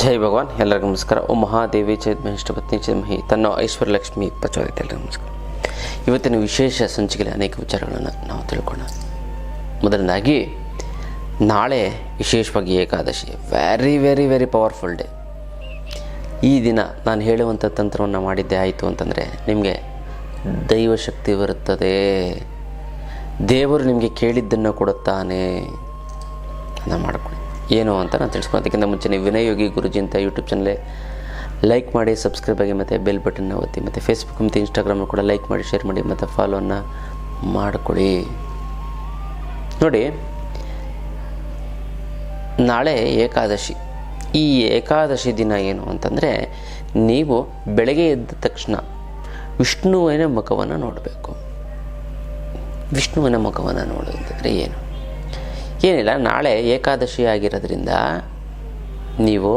ಜೈ ಭಗವಾನ್. ಎಲ್ಲರಿಗೂ ನಮಸ್ಕಾರ. ಓಂ ಮಹಾದೇವಿ ಚೇದ್ಮಹಿಷ್ಟಪತ್ನಿ ಚೇದ್ಮಹಿ ತನ್ನೋ ಐಶ್ವರ್ಯಲಕ್ಷ್ಮಿ ಪ್ರಚೋದಿತ. ಎಲ್ಲರಿಗೂ ನಮಸ್ಕಾರ. ಇವತ್ತಿನ ವಿಶೇಷ ಸಂಚಿಕೆಯಲ್ಲಿ ಅನೇಕ ವಿಚಾರಗಳನ್ನು ನಾವು ತಿಳ್ಕೊಳ್ಳೋಣ. ಮೊದಲನೇದಾಗಿ ನಾಳೆ ವಿಶೇಷವಾಗಿ Ekadashi, very very very powerful day. ಈ ದಿನ ನಾನು ಹೇಳುವಂಥ ತಂತ್ರವನ್ನು ಮಾಡಿದ್ದೆ ಆಯಿತು ಅಂತಂದರೆ ನಿಮಗೆ ದೈವಶಕ್ತಿ ಬರುತ್ತದೆ. ದೇವರು ನಿಮಗೆ ಕೇಳಿದ್ದನ್ನು ಕೊಡುತ್ತಾನೆ. ಅದನ್ನು ಮಾಡಿಕೊಳ್ಳಿ. ಏನು ಅಂತ ನಾನು ತಿಳಿಸ್ಕೊಳೋದಕ್ಕಿಂತ ಮುಂಚೆ ನೀವು ವಿನಯ್ ಯೋಗಿ ಗುರುಜಿ ಅಂತ ಯೂಟ್ಯೂಬ್ ಚಾನಲ್ ಲೈಕ್ ಮಾಡಿ, ಸಬ್ಸ್ಕ್ರೈಬ್ ಆಗಿ, ಮತ್ತು ಬೆಲ್ ಬಟನ್ನ ಒತ್ತಿ, ಮತ್ತು ಫೇಸ್ಬುಕ್ ಮತ್ತು ಇನ್ಸ್ಟಾಗ್ರಾಮ್ ಕೂಡ ಲೈಕ್ ಮಾಡಿ, ಶೇರ್ ಮಾಡಿ, ಮತ್ತು ಫಾಲೋವನ್ನು ಮಾಡಿಕೊಳ್ಳಿ. ನೋಡಿ, ನಾಳೆ ಏಕಾದಶಿ. ಈ ಏಕಾದಶಿ ದಿನ ಏನು ಅಂತಂದರೆ, ನೀವು ಬೆಳಗ್ಗೆ ಎದ್ದ ತಕ್ಷಣ ವಿಷ್ಣುವಿನ ಮುಖವನ್ನು ನೋಡಬೇಕು. ವಿಷ್ಣುವಿನ ಮುಖವನ್ನು ನೋಡೋದಂದರೆ ಏನು? ಏನಿಲ್ಲ, ನಾಳೆ ಏಕಾದಶಿ ಆಗಿರೋದ್ರಿಂದ ನೀವು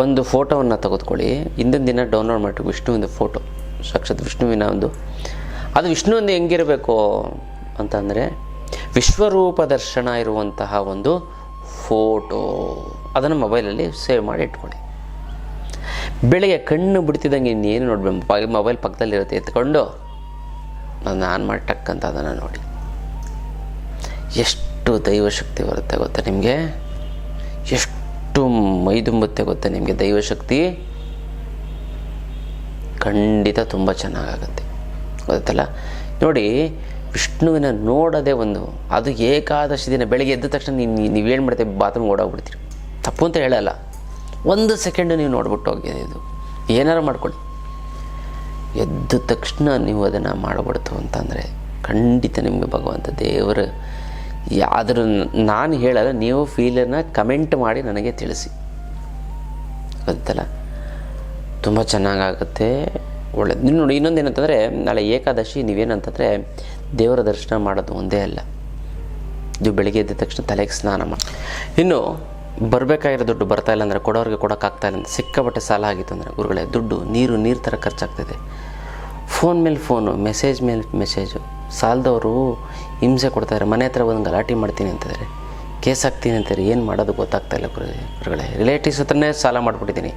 ಒಂದು ಫೋಟೋವನ್ನು ತೆಗೆದುಕೊಳ್ಳಿ. ಹಿಂದಿನ ದಿನ ಡೌನ್ಲೋಡ್ ಮಾಡಿ ವಿಷ್ಣುವಿನ ಫೋಟೋ, ಸಾಕ್ಷಾತ್ ವಿಷ್ಣುವಿನ ಒಂದು, ಅದು ವಿಷ್ಣುವಿಂದ ಹೆಂಗಿರಬೇಕು ಅಂತಂದರೆ ವಿಶ್ವರೂಪ ದರ್ಶನ ಇರುವಂತಹ ಒಂದು ಫೋಟೋ, ಅದನ್ನು ಮೊಬೈಲಲ್ಲಿ ಸೇವ್ ಮಾಡಿ ಇಟ್ಕೊಳ್ಳಿ. ಬೆಳಗ್ಗೆ ಕಣ್ಣು ಬಿಡ್ತಿದ್ದಂಗೆ ಇನ್ನೇನು ನೋಡಬೇಕು, ಮೊಬೈಲ್ ಪಕ್ಕದಲ್ಲಿರುತ್ತೆ, ಎತ್ಕೊಂಡು ನಾನು ಆನ್ ಮಾಡಿ ಟಕ್ ಅಂತ ಅದನ್ನು ನೋಡಿ. ಎಷ್ಟು ದೈವಶಕ್ತಿ ಬರುತ್ತೆ ಗೊತ್ತಾ ನಿಮಗೆ? ಎಷ್ಟು ಮೈದುಂಬುತ್ತೆ ಗೊತ್ತಾ ನಿಮಗೆ? ದೈವಶಕ್ತಿ ಖಂಡಿತ ತುಂಬ ಚೆನ್ನಾಗಾಗುತ್ತೆ, ಗೊತ್ತಲ್ಲ. ನೋಡಿ, ವಿಷ್ಣುವಿನ ನೋಡೋದೇ ಒಂದು, ಅದು ಏಕಾದಶಿ ದಿನ ಬೆಳಗ್ಗೆ ಎದ್ದ ತಕ್ಷಣ ನೀವೇನು ಮಾಡ್ತೀವಿ, ಬಾತ್ರೂಮ್ ಓಡೋಗ್ಬಿಡ್ತೀರಿ. ತಪ್ಪು ಅಂತ ಹೇಳಲ್ಲ, ಒಂದು ಸೆಕೆಂಡು ನೀವು ನೋಡ್ಬಿಟ್ಟು ಹೋಗಿ, ಇದು ಏನಾರು ಮಾಡ್ಕೊಳ್ಳಿ. ಎದ್ದ ತಕ್ಷಣ ನೀವು ಅದನ್ನು ಮಾಡಬಾರ್ದು ಅಂತಂದರೆ ಖಂಡಿತ ನಿಮಗೆ ಭಗವಂತ ದೇವರು ಯಾದರೂ, ನಾನು ಹೇಳಲ್ಲ, ನೀವು ಫೀಲನ್ನು ಕಮೆಂಟ್ ಮಾಡಿ ನನಗೆ ತಿಳಿಸಿ, ಗೊತ್ತಲ್ಲ. ತುಂಬ ಚೆನ್ನಾಗಾಗುತ್ತೆ, ಒಳ್ಳೆಯದು. ನೋಡಿ, ಇನ್ನೊಂದು ಏನಂತಂದರೆ, ನಾಳೆ ಏಕಾದಶಿ ನೀವೇನಂತಂದರೆ ದೇವರ ದರ್ಶನ ಮಾಡೋದು ಒಂದೇ ಅಲ್ಲ, ಇದು ಬೆಳಿಗ್ಗೆ ಎದ್ದ ತಕ್ಷಣ ತಲೆಗೆ ಸ್ನಾನ ಮಾಡಿ. ಇನ್ನು ಬರಬೇಕಾಗಿರೋ ದುಡ್ಡು ಬರ್ತಾಯಿಲ್ಲ ಅಂದರೆ, ಕೊಡೋರಿಗೆ ಕೊಡೋಕ್ಕಾಗ್ತಾಯಿಲ್ಲ ಅಂತ ಸಿಕ್ಕಾಪಟ್ಟೆ ಸಾಲ ಆಗಿತ್ತು ಅಂದರೆ, ಗುರುಗಳೇ ದುಡ್ಡು ನೀರು ಥರ ಖರ್ಚಾಗ್ತದೆ. ಫೋನ್ ಮೇಲೆ ಫೋನು, ಮೆಸೇಜ್ ಮೇಲೆ ಮೆಸೇಜು, ಸಾಲದವರು ಹಿಂಸೆ ಕೊಡ್ತಾರೆ, ಮನೆ ಹತ್ರ ಒಂದು ಗಲಾಟೆ ಮಾಡ್ತೀನಿ ಅಂತಿದ್ದಾರೆ, ಕೇಸ್ ಹಾಕ್ತೀನಿ ಅಂತಾರೆ, ಏನು ಮಾಡೋದು ಗೊತ್ತಾಗ್ತಾಯಿಲ್ಲ ಗುರುಗಳೇ. ರಿಲೇಟಿವ್ಸ್ ಹತ್ರನೇ ಸಾಲ ಮಾಡಿಬಿಟ್ಟಿದ್ದೀನಿ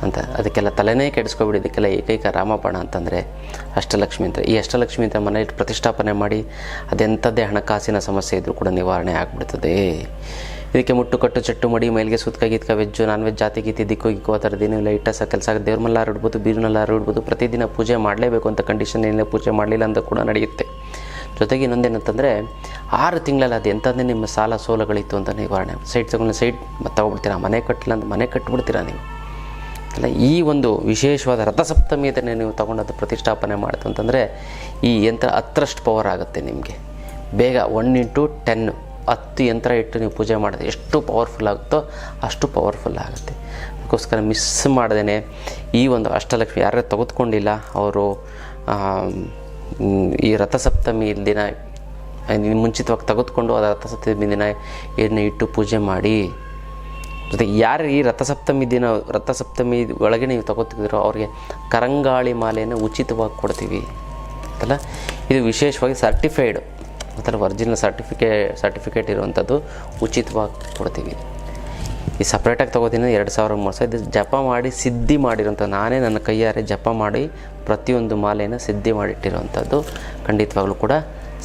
ಅಂತ, ಅದಕ್ಕೆಲ್ಲ ತಲೆನೇ ಕೆಡಿಸ್ಕೊಬಿಡಿ. ಇದಕ್ಕೆಲ್ಲ ಏಕೈಕ ರಾಮಬಾಣ ಅಂತಂದರೆ ಅಷ್ಟಲಕ್ಷ್ಮಿ ಅಂತ. ಈ ಅಷ್ಟಲಕ್ಷ್ಮಿ ಅಂತ ಮನೆಯಲ್ಲಿ ಪ್ರತಿಷ್ಠಾಪನೆ ಮಾಡಿ, ಅದೆಂಥದ್ದೇ ಹಣಕಾಸಿನ ಸಮಸ್ಯೆ ಇದ್ದರೂ ಕೂಡ ನಿವಾರಣೆ ಆಗಿಬಿಡ್ತದೆ. ಇದಕ್ಕೆ ಮುಟ್ಟು ಕಟ್ಟು ಚಟ್ಟು ಮಡಿ, ಮೈಲಿಗೆ ಸುತ್ಕ ಗೀತ್ಕ, ವೆಜ್ಜು ನಾನ್ ವೆಜ್, ಜಾತಿ ಗೀತಿ, ದಿಕ್ಕು ಗಿಕ್ಕು ಆ ಥರದ್ದು ಏನಿಲ್ಲ. ಇಟ್ಟ ಕೆಲಸ ದೇವ್ರ ಮಲ್ಲಾರು ಇಡ್ಬೋದು, ಬೀರುನಲ್ಲಾರು ಇಡ್ಬೋದು. ಪ್ರತಿದಿನ ಪೂಜೆ ಮಾಡಲೇಬೇಕು ಅಂತ ಕಂಡೀಷನ್ ಏನಿಲ್ಲ, ಪೂಜೆ ಮಾಡಲಿಲ್ಲ ಅಂತ ಕೂಡ ನಡೆಯುತ್ತೆ. ಜೊತೆಗೆ ಇನ್ನೊಂದೇನಂತಂದರೆ, 6 ತಿಂಗಳಲ್ಲಿ ಅದು ಎಂಥದ್ದೇ ನಿಮ್ಮ ಸಾಲ ಸೋಲುಗಳಿತ್ತು ಅಂತ ನಿವಾರಣೆ. ಸೈಟ್ ತಗೊಬಿಡ್ತೀರಾ, ಮನೆ ಕಟ್ಟಿಲ್ಲ ಅಂತ ಮನೆ ಕಟ್ಟಿಬಿಡ್ತೀರಾ ನೀವು ಅಲ್ಲ. ಈ ಒಂದು ವಿಶೇಷವಾದ ರಥಸಪ್ತಮಿ ಅದನ್ನೇ ನೀವು ತೊಗೊಂಡದ್ದು ಪ್ರತಿಷ್ಠಾಪನೆ ಮಾಡ್ತು ಅಂತಂದರೆ ಈ ಯಂತ್ರ 10ರಷ್ಟು ಪವರ್ ಆಗುತ್ತೆ ನಿಮಗೆ. ಬೇಗ 1 × 10 10 ಯಂತ್ರ ಇಟ್ಟು ನೀವು ಪೂಜೆ ಮಾಡೋದು ಎಷ್ಟು ಪವರ್ಫುಲ್ ಆಗುತ್ತೋ ಅಷ್ಟು ಪವರ್ಫುಲ್ ಆಗುತ್ತೆ. ಅದಕ್ಕೋಸ್ಕರ ಮಿಸ್ ಮಾಡ್ದೇ ಈ ಒಂದು ಅಷ್ಟಲಕ್ಷ್ಮಿ ಯಾರು ತೆಗೆದುಕೊಂಡಿಲ್ಲ ಅವರು ಈ ರಥಸಪ್ತಮಿ ದಿನ ಮುಂಚಿತವಾಗಿ ತೆಗೆದುಕೊಂಡು ಅದು ರಥಸಪ್ತಮಿ ದಿನ ಎಣ್ಣೆ ಇಟ್ಟು ಪೂಜೆ ಮಾಡಿ. ಜೊತೆಗೆ ಯಾರು ಈ ರಥಸಪ್ತಮಿ ಒಳಗೆ ನೀವು ತಗೋತಿದ್ದೀರೋ ಅವ್ರಿಗೆ ಕರಂಗಾಳಿ ಮಾಲೆಯನ್ನು ಉಚಿತವಾಗಿ ಕೊಡ್ತೀವಿ ಅಲ್ಲ. ಇದು ವಿಶೇಷವಾಗಿ ಸರ್ಟಿಫೈಡ್ ಅಥವಾ ಒರಿಜಿನಲ್ ಸರ್ಟಿಫಿಕೇಟ್ ಇರುವಂಥದ್ದು ಉಚಿತವಾಗಿ ಕೊಡ್ತೀವಿ. ಈ ಸಪ್ರೇಟಾಗಿ ತೊಗೋತೀನಿ 2000-3000. ಇದು ಜಪ ಮಾಡಿ ಸಿದ್ಧಿ ಮಾಡಿರೋಂಥ, ನಾನೇ ನನ್ನ ಕೈಯಾರೆ ಜಪ ಮಾಡಿ ಪ್ರತಿಯೊಂದು ಮಾಲೆಯನ್ನು ಸಿದ್ಧಿ ಮಾಡಿಟ್ಟಿರೋವಂಥದ್ದು ಖಂಡಿತವಾಗ್ಲೂ ಕೂಡ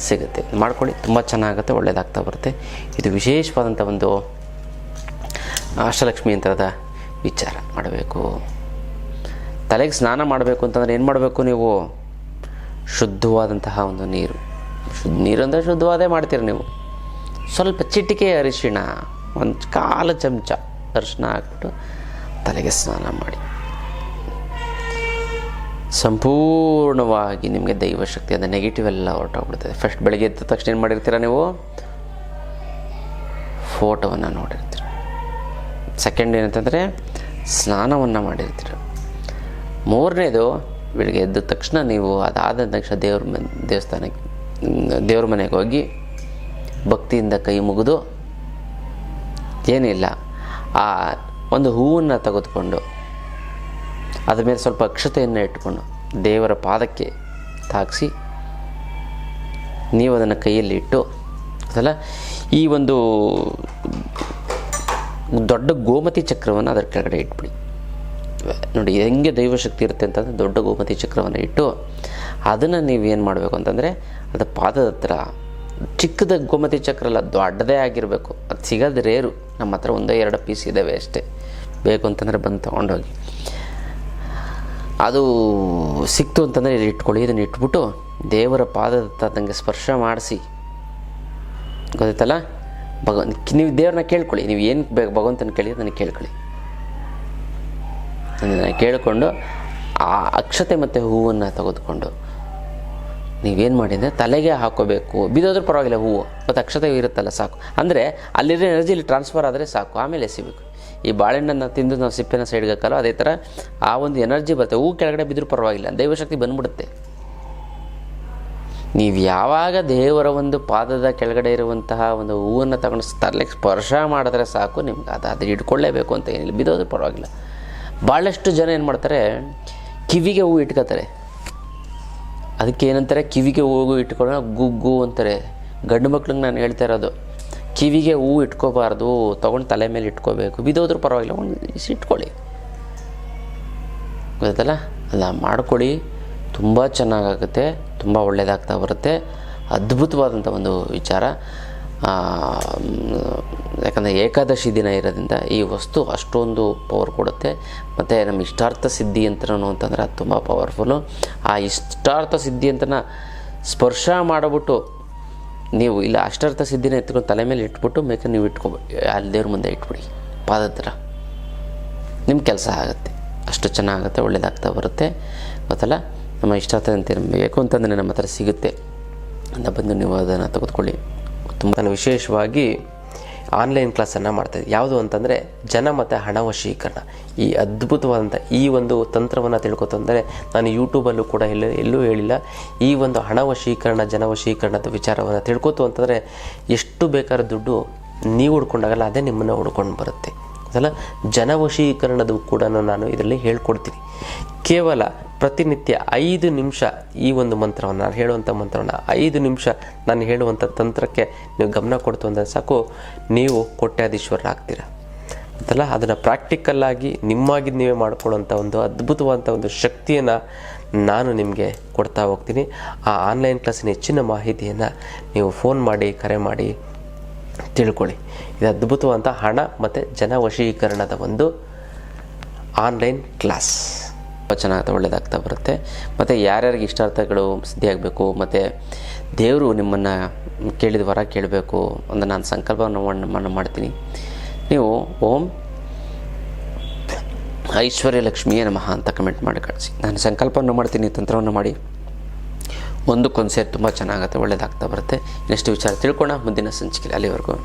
ಸಿಗುತ್ತೆ. ಮಾಡ್ಕೊಳ್ಳಿ, ತುಂಬ ಚೆನ್ನಾಗುತ್ತೆ, ಒಳ್ಳೆಯದಾಗ್ತಾ ಬರುತ್ತೆ. ಇದು ವಿಶೇಷವಾದಂಥ ಒಂದು ಅಷ್ಟಲಕ್ಷ್ಮಿ ಯಂತ್ರದ ವಿಚಾರ ಮಾಡಬೇಕು. ತಲೆಗೆ ಸ್ನಾನ ಮಾಡಬೇಕು ಅಂತಂದರೆ ಏನು ಮಾಡಬೇಕು ನೀವು? ಶುದ್ಧವಾದಂತಹ ಒಂದು ನೀರು ಅಂದರೆ ಶುದ್ಧವಾದೇ ಮಾಡ್ತೀರಿ ನೀವು. ಸ್ವಲ್ಪ ಚಿಟಿಕೆ ಅರಿಶಿಣ, ಒಂದು 1/4 ಚಮಚ ಅರಿಶಿಣ ಹಾಕ್ಬಿಟ್ಟು ತಲೆಗೆ ಸ್ನಾನ ಮಾಡಿ. ಸಂಪೂರ್ಣವಾಗಿ ನಿಮಗೆ ದೈವಶಕ್ತಿ, ಅದು ನೆಗೆಟಿವ್ ಎಲ್ಲ ಹೊರಟೋಗ್ಬಿಡ್ತದೆ. ಫಸ್ಟ್ ಬೆಳಗ್ಗೆ ಎದ್ದ ತಕ್ಷಣ ಏನು ಮಾಡಿರ್ತೀರ ನೀವು? ಫೋಟೋವನ್ನು ನೋಡಿರ್ತೀರ. ಸೆಕೆಂಡ್ ಏನಂತಂದರೆ ಸ್ನಾನವನ್ನು ಮಾಡಿರ್ತೀರ. 3ನೇದು ಬೆಳಗ್ಗೆ ಎದ್ದ ತಕ್ಷಣ ನೀವು ಅದಾದ ತಕ್ಷಣ ದೇವ್ರ ಮನೆಗೆ ಹೋಗಿ ಭಕ್ತಿಯಿಂದ ಕೈ ಮುಗಿದು, ಏನಿಲ್ಲ, ಆ ಒಂದು ಹೂವನ್ನು ತೆಗೆದುಕೊಂಡು ಅದ್ರ ಮೇಲೆ ಸ್ವಲ್ಪ ಅಕ್ಷತೆಯನ್ನು ಇಟ್ಕೊಂಡು ದೇವರ ಪಾದಕ್ಕೆ ತಾಗಿಸಿ ನೀವು ಅದನ್ನು ಕೈಯಲ್ಲಿ ಇಟ್ಟು ಅದಲ್ಲ, ಈ ಒಂದು ದೊಡ್ಡ ಗೋಮತಿ ಚಕ್ರವನ್ನು ಅದರ ಕೆಳಗಡೆ ಇಟ್ಬಿಡಿ. ನೋಡಿ ಹೆಂಗೆ ದೈವಶಕ್ತಿ ಇರುತ್ತೆ ಅಂತಂದರೆ ದೊಡ್ಡ ಗೋಮತಿ ಚಕ್ರವನ್ನು ಇಟ್ಟು ಅದನ್ನು ನೀವೇನು ಮಾಡಬೇಕು ಅಂತಂದರೆ ಅದು ಪಾದದ ಹತ್ರ, ಚಿಕ್ಕದ ಗೋಮತಿ ಚಕ್ರ ಅಲ್ಲ, ದೊಡ್ಡದೇ ಆಗಿರಬೇಕು. ಅದು ಸಿಗೋದು ರೇರು, ನಮ್ಮ ಹತ್ರ 1-2 ಪೀಸ್ ಇದ್ದಾವೆ ಅಷ್ಟೇ. ಬೇಕು ಅಂತಂದರೆ ಬಂದು ತೊಗೊಂಡೋಗಿ. ಅದು ಸಿಕ್ತು ಅಂತಂದರೆ ಇಲ್ಲಿ ಇಟ್ಕೊಳ್ಳಿ. ಇದನ್ನು ಇಟ್ಬಿಟ್ಟು ದೇವರ ಪಾದದ ಹತ್ರ ನನಗೆ ಸ್ಪರ್ಶ ಮಾಡಿಸಿ, ಗೊತ್ತಾಯ್ತಲ್ಲ, ನೀವು ದೇವ್ರನ್ನ ಕೇಳ್ಕೊಳ್ಳಿ. ನೀವು ಏನು ಬೇಕು ಭಗವಂತನ ಕೇಳಿ ನನಗೆ ಕೇಳ್ಕೊಳ್ಳಿ. ಅದನ್ನು ಕೇಳಿಕೊಂಡು ಆ ಅಕ್ಷತೆ ಮತ್ತು ಹೂವನ್ನು ತೆಗೆದುಕೊಂಡು ನೀವೇನು ಮಾಡಿ ಅಂದರೆ ತಲೆಗೆ ಹಾಕೋಬೇಕು. ಬಿದ್ದೋದ್ರೂ ಪರವಾಗಿಲ್ಲ, ಹೂವು ಮತ್ತು ಅಕ್ಷತೆ ಇರುತ್ತಲ್ಲ ಸಾಕು. ಅಂದರೆ ಅಲ್ಲಿರೋ ಎನರ್ಜಿ ಇಲ್ಲಿ ಟ್ರಾನ್ಸ್ಫರ್ ಆದರೆ ಸಾಕು, ಆಮೇಲೆ ಎಸಿಬೇಕು. ಈ ಬಾಳೆಹಣ್ಣನ್ನು ತಿಂದು ನಾವು ಸಿಪ್ಪೆನ ಸೈಡ್ಗೆ ಹಾಕಲ್ಲ, ಅದೇ ಥರ ಆ ಒಂದು ಎನರ್ಜಿ ಬರುತ್ತೆ. ಹೂವು ಕೆಳಗಡೆ ಬಿದ್ದರೂ ಪರವಾಗಿಲ್ಲ, ದೈವಶಕ್ತಿ ಬಂದ್ಬಿಡುತ್ತೆ. ನೀವು ಯಾವಾಗ ದೇವರ ಒಂದು ಪಾದದ ಕೆಳಗಡೆ ಇರುವಂತಹ ಒಂದು ಹೂವನ್ನು ತಗೊಂಡು ತಲೆಗೆ ಸ್ಪರ್ಶ ಮಾಡಿದ್ರೆ ಸಾಕು, ನಿಮ್ಗೆ ಅದು ಹಿಡ್ಕೊಳ್ಳೇಬೇಕು ಅಂತ ಏನಿಲ್ಲ, ಬಿದ್ದೋದ್ರೂ ಪರವಾಗಿಲ್ಲ. ಭಾಳಷ್ಟು ಜನ ಏನು ಮಾಡ್ತಾರೆ, ಕಿವಿಗೆ ಹೂವು ಇಟ್ಕೋತಾರೆ. ಅದಕ್ಕೆ ಏನಂತಾರೆ, ಕಿವಿಗೆ ಹೂವು ಇಟ್ಕೊಳ್ಳೋ ಗುಗ್ಗು ಅಂತಾರೆ. ಗಂಡು ಮಕ್ಳಿಗೆ ನಾನು ಹೇಳ್ತಾ ಇರೋದು, ಕಿವಿಗೆ ಹೂವು ಇಟ್ಕೋಬಾರ್ದು, ತೊಗೊಂಡು ತಲೆ ಮೇಲೆ ಇಟ್ಕೋಬೇಕು. ಬಿದ್ದೋದ್ರೂ ಪರವಾಗಿಲ್ಲ, ಒಂದು ಇಟ್ಕೊಳ್ಳಿ, ಗೊತ್ತಲ್ಲ. ಅಲ್ಲ ಮಾಡ್ಕೊಳ್ಳಿ, ತುಂಬ ಚೆನ್ನಾಗಾಗುತ್ತೆ, ತುಂಬ ಒಳ್ಳೆಯದಾಗ್ತಾ ಬರುತ್ತೆ. ಅದ್ಭುತವಾದಂಥ ಒಂದು ವಿಚಾರ. ಯಾಕಂದರೆ ಏಕಾದಶಿ ದಿನ ಇರೋದ್ರಿಂದ ಈ ವಸ್ತು ಅಷ್ಟೊಂದು ಪವರ್ ಕೊಡುತ್ತೆ. ಮತ್ತು ನಮ್ಮ ಇಷ್ಟಾರ್ಥ ಸಿದ್ಧಿ ಯಂತ್ರನು ಅಂತಂದರೆ ಅದು ತುಂಬ ಪವರ್ಫುಲ್ಲು. ಆ ಇಷ್ಟಾರ್ಥ ಸಿದ್ಧಿ ಯಂತ್ರನ ಸ್ಪರ್ಶ ಮಾಡಿಬಿಟ್ಟು ನೀವು ಇಲ್ಲ ಅಷ್ಟಾರ್ಥ ಸಿದ್ಧಿನ ಎತ್ಕೊಂಡು ತಲೆ ಮೇಲೆ ಇಟ್ಬಿಟ್ಟು ಬೇಕಾದ್ರೆ ನೀವು ಇಟ್ಕೊಬಿಡಿ, ಅಲ್ಲಿ ದೇವ್ರ ಮುಂದೆ ಇಟ್ಬಿಡಿ ಪಾದ ಹತ್ರ. ನಿಮ್ಮ ಕೆಲಸ ಆಗುತ್ತೆ, ಅಷ್ಟು ಚೆನ್ನಾಗುತ್ತೆ, ಒಳ್ಳೆಯದಾಗ್ತಾ ಬರುತ್ತೆ, ಗೊತ್ತಲ್ಲ. ನಮ್ಮ ಇಷ್ಟಾರ್ಥ ಅಂತ ಬೇಕು ಅಂತಂದರೆ ನಮ್ಮ ಹತ್ರ ಸಿಗುತ್ತೆ ಅಂತ ಬಂದು ನೀವು ಅದನ್ನು ತೆಗೆದುಕೊಳ್ಳಿ. ತುಂಬ ವಿಶೇಷವಾಗಿ ಆನ್ಲೈನ್ ಕ್ಲಾಸನ್ನು ಮಾಡ್ತಾಯಿದ್ದೆ. ಯಾವುದು ಅಂತಂದರೆ ಜನ ಮತ್ತು ಹಣ ವಶೀಕರಣ. ಈ ಅದ್ಭುತವಾದಂಥ ಈ ಒಂದು ತಂತ್ರವನ್ನು ತಿಳ್ಕೊತಂದರೆ ನಾನು ಯೂಟ್ಯೂಬಲ್ಲೂ ಕೂಡ ಎಲ್ಲೂ ಹೇಳಿಲ್ಲ. ಈ ಒಂದು ಹಣ ವಶೀಕರಣ, ಜನ ವಶೀಕರಣದ ವಿಚಾರವನ್ನು ತಿಳ್ಕೊತು ಅಂತಂದರೆ ಎಷ್ಟು ಬೇಕಾದ್ರೂ ದುಡ್ಡು ನೀವು ಹುಡ್ಕೊಂಡಾಗಲ್ಲ, ಅದೇ ನಿಮ್ಮನ್ನು ಹುಡ್ಕೊಂಡು ಬರುತ್ತೆ. ಅದಲ್ಲ, ಜನವಶೀಕರಣದ ಕೂಡ ನಾನು ಇದರಲ್ಲಿ ಹೇಳ್ಕೊಡ್ತೀನಿ. ಕೇವಲ ಪ್ರತಿನಿತ್ಯ 5 ನಿಮಿಷ ಈ ಒಂದು ಮಂತ್ರವನ್ನು, ನಾನು ಹೇಳುವಂಥ ಮಂತ್ರವನ್ನು 5 ನಿಮಿಷ ನಾನು ಹೇಳುವಂಥ ತಂತ್ರಕ್ಕೆ ನೀವು ಗಮನ ಕೊಡ್ತು ಅಂದರೆ ಸಾಕು, ನೀವು ಕೋಟ್ಯಾಧೀಶ್ವರರಾಗ್ತೀರ ಅಂತಲ್ಲ. ಅದನ್ನು ಪ್ರಾಕ್ಟಿಕಲ್ಲಾಗಿ ನಿಮ್ಮಾಗಿ ನೀವೇ ಮಾಡ್ಕೊಳ್ಳೋಂಥ ಒಂದು ಅದ್ಭುತವಾದಂಥ ಒಂದು ಶಕ್ತಿಯನ್ನು ನಾನು ನಿಮಗೆ ಕೊಡ್ತಾ ಹೋಗ್ತೀನಿ. ಆ ಆನ್ಲೈನ್ ಕ್ಲಾಸಿನ ಹೆಚ್ಚಿನ ಮಾಹಿತಿಯನ್ನು ನೀವು ಫೋನ್ ಮಾಡಿ, ಕರೆ ಮಾಡಿ ತಿಳ್ಕೊಳ್ಳಿ. ಇದು ಅದ್ಭುತವಾದಂಥ ಹಣ ಮತ್ತು ಜನವಶೀಕರಣದ ಒಂದು ಆನ್ಲೈನ್ ಕ್ಲಾಸ್. ತುಂಬ ಚೆನ್ನಾಗಿ ಒಳ್ಳೆಯದಾಗ್ತಾ ಬರುತ್ತೆ. ಮತ್ತು ಯಾರ್ಯಾರಿಗೆ ಇಷ್ಟಾರ್ಥಗಳು ಸಿದ್ಧಿಯಾಗಬೇಕು, ಮತ್ತು ದೇವರು ನಿಮ್ಮನ್ನು ಕೇಳಿದ ವರ ಕೇಳಬೇಕು ಅಂತ ನಾನು ಸಂಕಲ್ಪವನ್ನು ಮಾಡ್ತೀನಿ. ನೀವು ಓಂ ಐಶ್ವರ್ಯ ಲಕ್ಷ್ಮಿಯೇ ನಮಃ ಅಂತ ಕಮೆಂಟ್ ಮಾಡಿ ಕಳಿಸಿ. ನಾನು ಸಂಕಲ್ಪವನ್ನು ಮಾಡ್ತೀನಿ, ತಂತ್ರವನ್ನು ಮಾಡಿ ಒಂದಕ್ಕೊಂದು ಸೇರಿ ತುಂಬ ಚೆನ್ನಾಗುತ್ತೆ, ಒಳ್ಳೆಯದಾಗ್ತಾ ಬರುತ್ತೆ. ಇನ್ನಷ್ಟು ವಿಚಾರ ತಿಳ್ಕೊಳ್ಳೋಣ ಮುಂದಿನ ಸಂಚಿಕೆಯಲ್ಲಿ. ಅಲ್ಲಿವರೆಗೂ